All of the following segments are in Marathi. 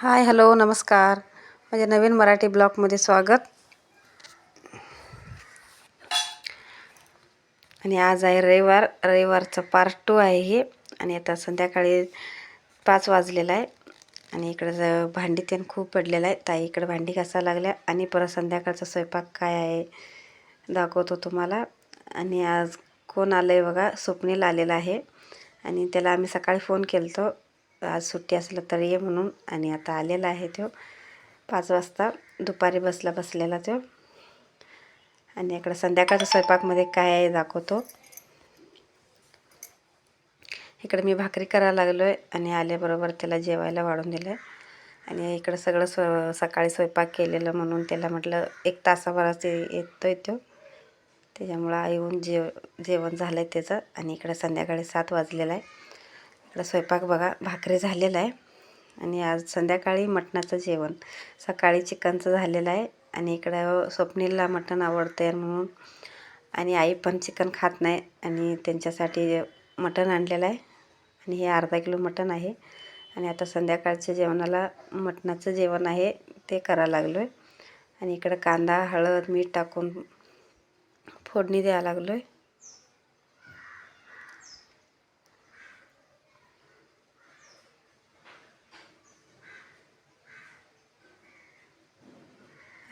हाय, हॅलो, नमस्कार. माझ्या नवीन मराठी ब्लॉगमध्ये स्वागत. आणि आज आहे रविवार. रविवारचं पार्ट 2 आहे हे. आणि आता संध्याकाळी 5 वाजलेला आहे. आणि इकडं भांडी त्यानं खूप पडलेलं आहे. ताई इकडं भांडी घासायला लागल्या. आणि परत संध्याकाळचा स्वयंपाक काय आहे दाखवतो तुम्हाला. आणि आज कोण आलं आहे बघा, स्वप्नील आलेला आहे. आणि त्याला आम्ही सकाळी फोन केला आज सुट्टी असलं तर ये म्हणून. आणि आता आलेला आहे तो 5 वाजता. दुपारी बसलेला तो. आणि इकडं संध्याकाळच्या स्वयंपाकमध्ये काय आहे दाखवतो. इकडे मी भाकरी करायला लागलो आहे. आणि आल्याबरोबर त्याला जेवायला वाढून दिलं आहे. आणि इकडं सगळं सकाळी स्वयंपाक केलेलं म्हणून त्याला म्हटलं 1 तासाभरात येतो आहे तो. त्याच्यामुळं येऊन जेवण झालं आहे त्याचं. आणि इकडं संध्याकाळी 7 वाजलेला आहे. इकडं स्वयंपाक बघा, भाकरी झालेला आहे. आणि आज संध्याकाळी मटणाचं जेवण. सकाळी चिकनचं झालेलं आहे. आणि इकडं स्वप्नीलला मटण आवडतं आहे म्हणून. आणि आई पण चिकन खात नाही. आणि त्यांच्यासाठी मटण आणलेलं आहे. आणि हे अर्धा किलो मटण आहे. आणि आता संध्याकाळच्या जेवणाला मटणाचं जेवण आहे ते करायला लागलो आहे. आणि इकडं कांदा, हळद, मीठ टाकून फोडणी द्यायला लागलो आहे.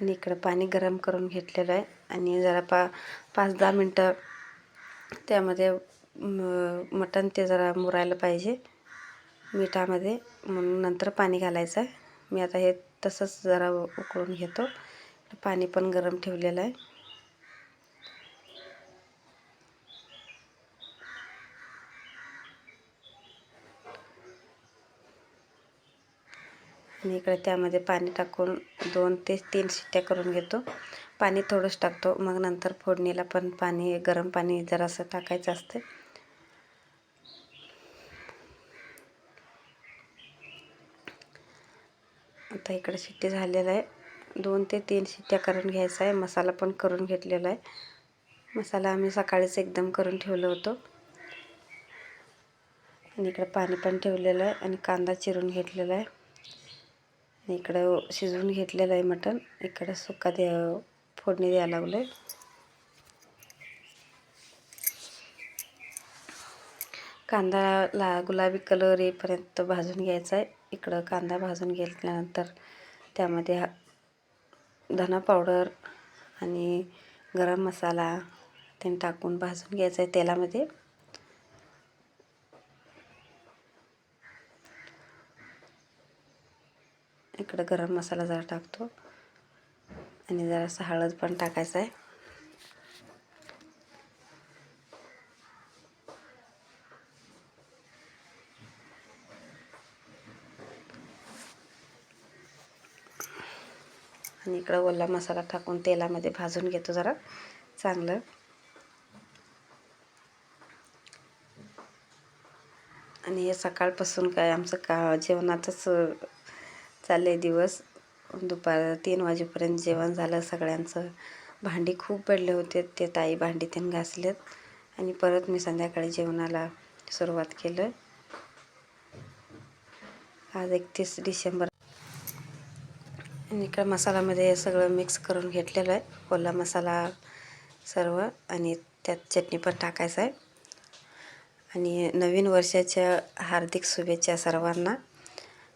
आणि इकडं पाणी गरम करून घेतलेलं आहे. आणि जरा 5-10 मिनटं त्यामध्ये मटण ते जरा मुरायला पाहिजे मिठामध्ये, म्हणून नंतर पाणी घालायचं आहे. मी आता हे तसंच जरा उकळून घेतो. पाणी पण गरम ठेवलेलं आहे. आणि इकडे त्यामध्ये पाणी टाकून 2 ते 3 शिट्ट्या करून घेतो. पाणी थोडंच टाकतो, मग नंतर फोडणीला पण पाणी, गरम पाणी जरासं टाकायचं असतं. आता इकडे शिट्टी झालेलं आहे. 2 ते 3 शिट्ट्या करून घ्यायचा आहे. मसाला पण करून घेतलेला आहे. मसाला आम्ही सकाळीच एकदम करून ठेवलं होतं. आणि इकडे पाणी पण ठेवलेलं आहे. आणि कांदा चिरून घेतलेला आहे. आणि इकडं शिजवून घेतलेलं आहे मटण. इकडं फोडणी द्यायला लागलो आहे. कांदा गुलाबी कलर येईपर्यंत भाजून घ्यायचा आहे. इकडं कांदा भाजून घेतल्यानंतर त्यामध्ये धना पावडर आणि गरम मसाला ते टाकून भाजून घ्यायचा आहे तेलामध्ये. इकडं गरम मसाला जरा टाकतो. आणि जरासं हळद पण टाकायचं आहे. आणि इकडं ओला मसाला टाकून तेलामध्ये भाजून घेतो जरा चांगलं. आणि हे सकाळपासून काय आमचं जेवणाचंच चाललं आहे दिवस. 3 वाजेपर्यंत जेवण झालं सगळ्यांचं. भांडी खूप पडले होते, ते ताई भांडी त्यांनी घासलेत. आणि परत मी संध्याकाळी जेवणाला सुरुवात केलं. आज 31 डिसेंबर. आणि इकडं मसाल्यामध्ये सगळं मिक्स करून घेतलेलं आहे, ओला मसाला सर्व. आणि त्यात चटणी पण टाकायचं आहे. आणि नवीन वर्षाच्या हार्दिक शुभेच्छा सर्वांना.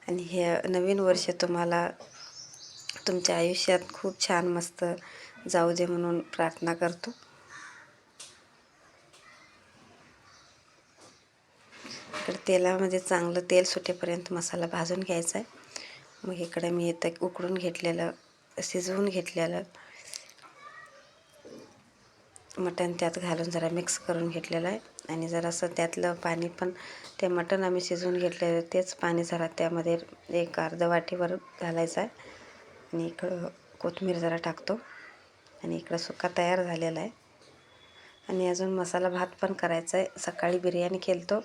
आणि हे नवीन वर्ष तुम्हाला तुमच्या आयुष्यात खूप छान मस्त जाऊ दे म्हणून प्रार्थना करतो. इकडे तेलामध्ये चांगलं तेल सुटेपर्यंत मसाला भाजून घ्यायचा आहे. मग इकडे मी इथं उकळून घेतलेलं, शिजवून घेतलेलं मटण त्यात घालून जरा मिक्स करून घेतलेलं आहे. आणि जरासं त्यातलं पाणी पण, ते मटण आम्ही शिजवून घेतलेलं तेच पाणी जरा त्यामध्ये 1 अर्ध वाटीवर घालायचं आहे. आणि इकडं कोथिंबीर जरा टाकतो. आणि इकडं सुक्का तयार झालेला आहे. आणि अजून मसाला भात पण करायचा आहे. सकाळी बिर्याणी केलतो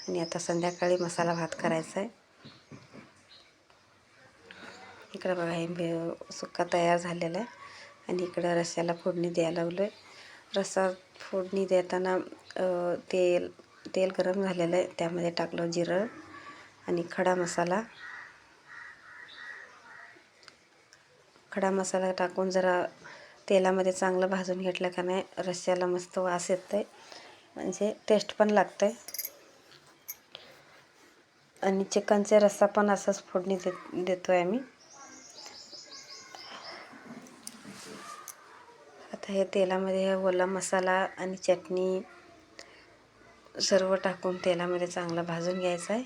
आणि आता संध्याकाळी मसाला भात करायचा आहे. इकडं बघा हे सुक्का तयार झालेला आहे. आणि इकडं रस्स्याला फोडणी द्यायला लागलो आहे. रस्सा फोडणी देताना तेल गरम झालेलं आहे, त्यामध्ये टाकलं जिरं आणि खडा मसाला खडा मसाला टाकून जरा तेलामध्ये चांगलं भाजून घेतलं का नाही रश्श्याला मस्त वास येतं आहे, म्हणजे टेस्ट पण लागतं आहे. आणि चिकनचा रस्सा पण असाच फोडणी देतो आहे आम्ही. आता हे तेलामध्ये हे ओला मसाला आणि चटणी सर्व टाकून तेलामध्ये चांगलं भाजून घ्यायचं आहे.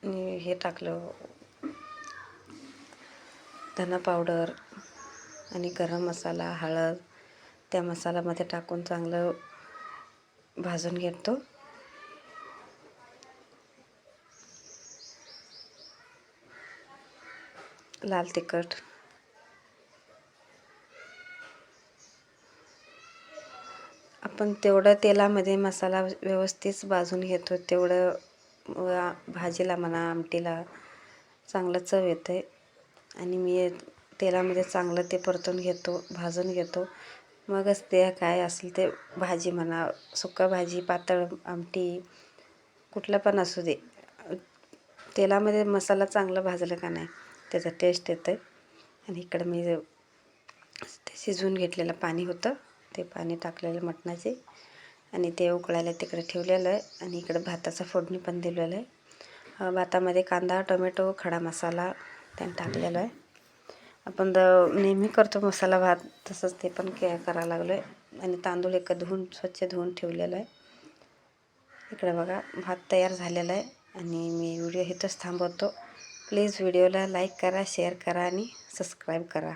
आणि हे टाकलं धना पावडर आणि गरम मसाला, हळद त्या मसाल्यामध्ये टाकून चांगलं भाजून घेतो. लाल तिखट, आपण तेवढं तेलामध्ये मसाला व्यवस्थित भाजून घेतो तेवढं भाजीला म्हणा आमटीला चांगलं चव येते. आणि मी तेलामध्ये चांगलं ते परतून घेतो, भाजून घेतो. मगच ते काय असेल ते भाजी म्हणा, सुक्का भाजी, पातळ आमटी, कुठलं पण असू दे, तेलामध्ये मसाला चांगला भाजला का नाही त्याचा टेस्ट येतं आहे. आणि इकडं मी ते शिजवून घेतलेलं पाणी होतं ते पाणी टाकलेलं मटणाचे आणि ते उकळायला तिकडे ठेवलेलं आहे. आणि इकडं भाताचं फोडणी पण दिलेलं आहे. भातामध्ये कांदा, टोमॅटो, खडा मसाला त्याने टाकलेला आहे. आपण नेहमी करतो मसाला भात तसंच ते पण करायला लागलो आहे. आणि तांदूळ एक स्वच्छ धुवून ठेवलेलं आहे. इकडे बघा भात तयार झालेला आहे. आणि मी व्हिडिओ इथंच थांबवतो. प्लीज व्हिडिओला लाईक करा, शेअर करा आणि सबस्क्राईब करा.